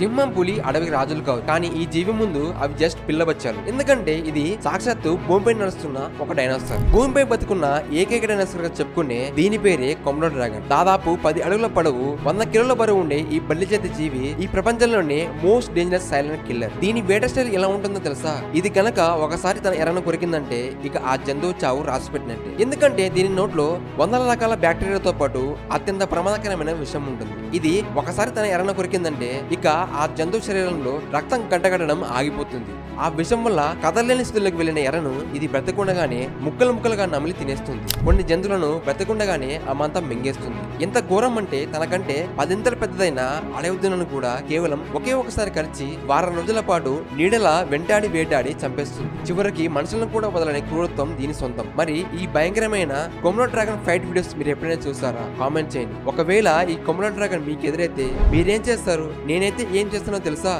సింహం పులి అడవికి రాజులు కావు, కానీ ఈ జీవి ముందు అవి జస్ట్ పిల్లబచ్చాలు. ఎందుకంటే ఇది సాక్షాత్తు భూమిపై నడుస్తున్న ఒక డైనోసార్. భూమిపై బతుకున్న ఏకైక డైనోసార్ గా చెప్పుకునే దీని పేరే కొమరో డ్రాగన్. దాదాపు 10 అడుగుల పొడవు, 100 కిలోల బరువు ఉండే ఈ బల్లి చేతి జీవి ఈ ప్రపంచంలోనే మోస్ట్ డేంజరస్ సైలెంట్ కిల్లర్. దీని వేట స్టైల్ ఎలా ఉంటుందో తెలుసా? ఇది గనక ఒకసారి తన ఎరను కొరికిందంటే ఇక ఆ జంతువు చావు రాసిపెట్టినట్టే. ఎందుకంటే దీని నోట్లో వందల రకాల బ్యాక్టీరియాతో పాటు అత్యంత ప్రమాదకరమైన విషం ఉంటుంది. ఇది ఒకసారి తన ఎరను కొరికిందంటే ఇక ఆ జంతువు శరీరంలో రక్తం గంటగట్టడం ఆగిపోతుంది. ఆ విషం వల్ల కదలలేని స్థితిలోకి వెళ్లిన ఎరను ఇది బ్రతకుండగానే ముక్కలుగా నమిలి తినేస్తుంది. కొన్ని జంతువులను బ్రతకుండగానే అమంతా మింగేస్తుంది. ఎంత ఘోరం అంటే తనకంటే 10 పెద్దదైన అడవులను కూడా కేవలం ఒకే ఒకసారి కలిసి వారం రోజుల పాటు నీడలా వెంటాడి వేటాడి చంపేస్తుంది. చివరికి మనుషులను కూడా వదలని క్రూరత్వం దీని సొంతం. మరి ఈ భయంకరమైన కొమరో డ్రాగన్ ఫైట్ వీడియోస్ మీరు ఎప్పుడైనా చూసారా? కామెంట్ చేయండి. ఒకవేళ ఈ కొమరో డ్రాగన్ మీకు ఎదురైతే మీరేం చేస్తారు? నేనైతే ఏం చేస్తానో తెలుసా?